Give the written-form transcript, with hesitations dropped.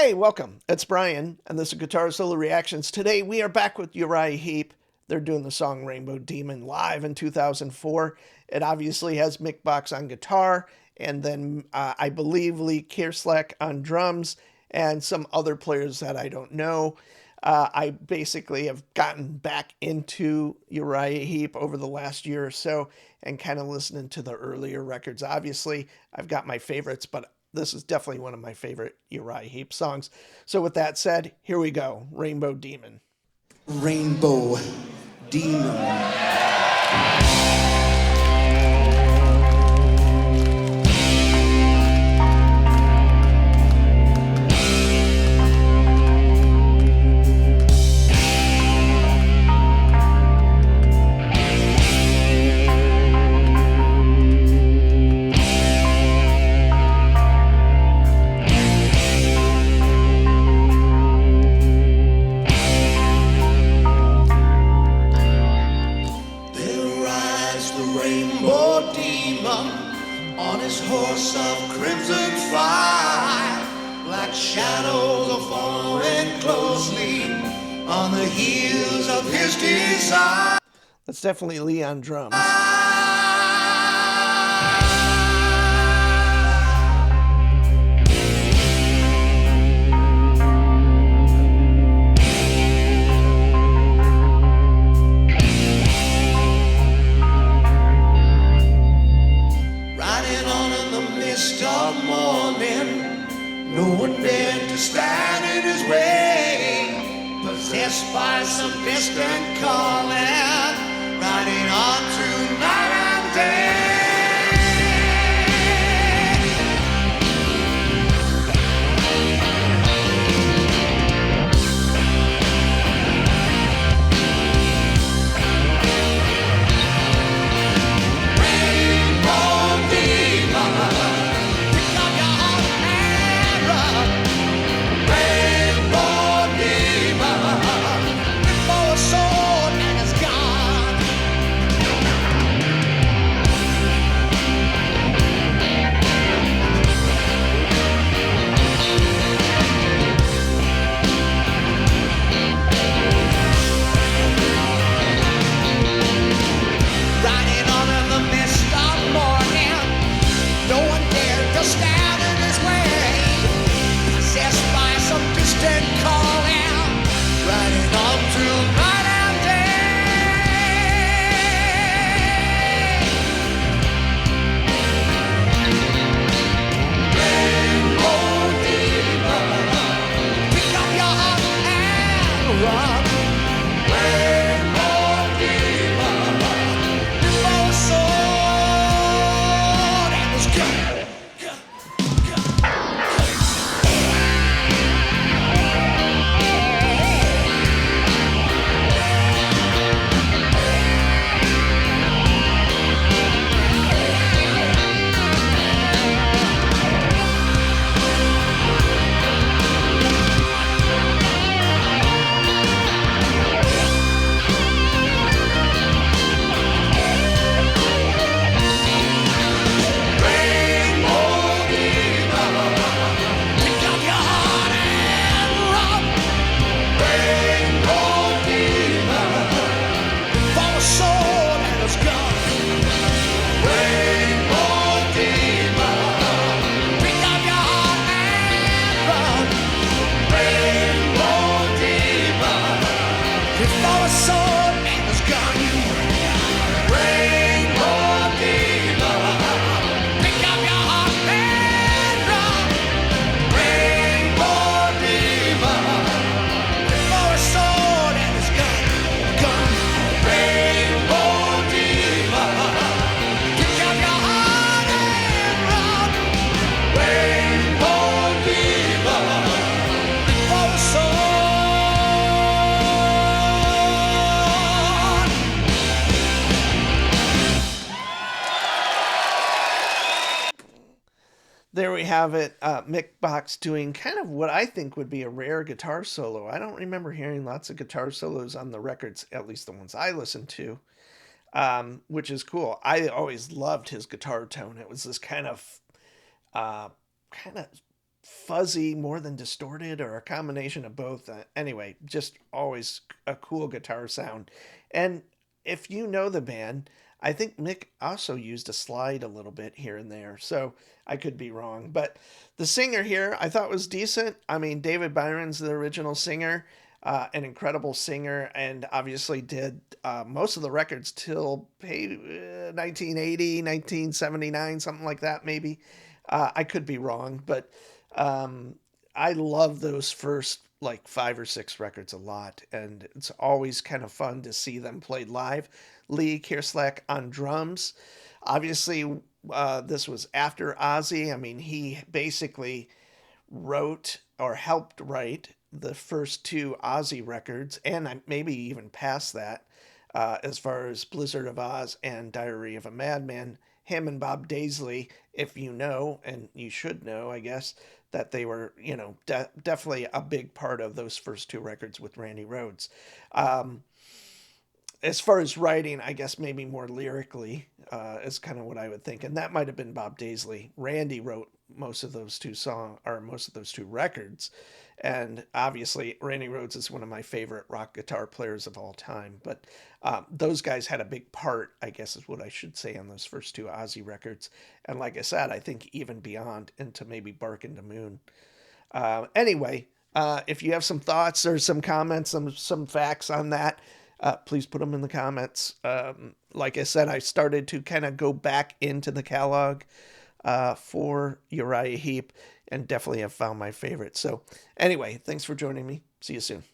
Hey, welcome. It's Brian, and this is Guitar Solo Reactions. Today we are back with Uraih Heep. They're doing the song Rainbow Demon live in 2004. It obviously has Mick Box on guitar, and then I believe Lee Kerslake on drums, and some other players that I don't know. I basically have gotten back into Uraih Heep over the last year or so and kind of listening to the earlier records. Obviously, I've got my favorites, but this is definitely one of my favorite Uraih Heep songs. So with that said, here we go, Rainbow Demon. Rainbow Demon. Rainbow demon on his horse of crimson fire, black shadows are following closely on the heels of his desire. That's definitely Lee on drums. Of morning, no one dared to stand in his way, possessed by some distant calling, riding on through night and day. There we have it. Mick Box doing kind of what I think would be a rare guitar solo. I don't remember hearing lots of guitar solos on the records, at least the ones I listened to, which is cool. I always loved his guitar tone. It was this kind of fuzzy more than distorted, or a combination of both. Anyway, just always a cool guitar sound. And if you know the band, I think Mick also used a slide a little bit here and there. So I could be wrong. But the singer here I thought was decent. I mean, David Byron's the original singer. An incredible singer, and obviously did most of the records till 1980, 1979, something like that, maybe. I could be wrong, but um, I love those first like 5 or 6 records a lot, and it's always kind of fun to see them played live. Lee Kerslake on drums. Obviously, this was after Ozzy. I mean, he basically wrote or helped write the first 2 Ozzy records, and maybe even past that, as far as Blizzard of Oz and Diary of a Madman. Him and Bob Daisley, if you know, and you should know, I guess, that they were, definitely a big part of those first 2 records with Randy Rhoads. Um, as far as writing, I guess maybe more lyrically is kind of what I would think, and that might have been Bob Daisley. Randy wrote most of those 2 records, and obviously Randy Rhoads is one of my favorite rock guitar players of all time. But those guys had a big part, I guess, is what I should say, on those first 2 Ozzy records, and like I said, I think even beyond into maybe Bark in the Moon. Anyway, if you have some thoughts or some comments, some facts on that, please put them in the comments. Like I said, I started to kind of go back into the catalog for Uriah Heep, and definitely have found my favorite. So anyway, thanks for joining me. See you soon.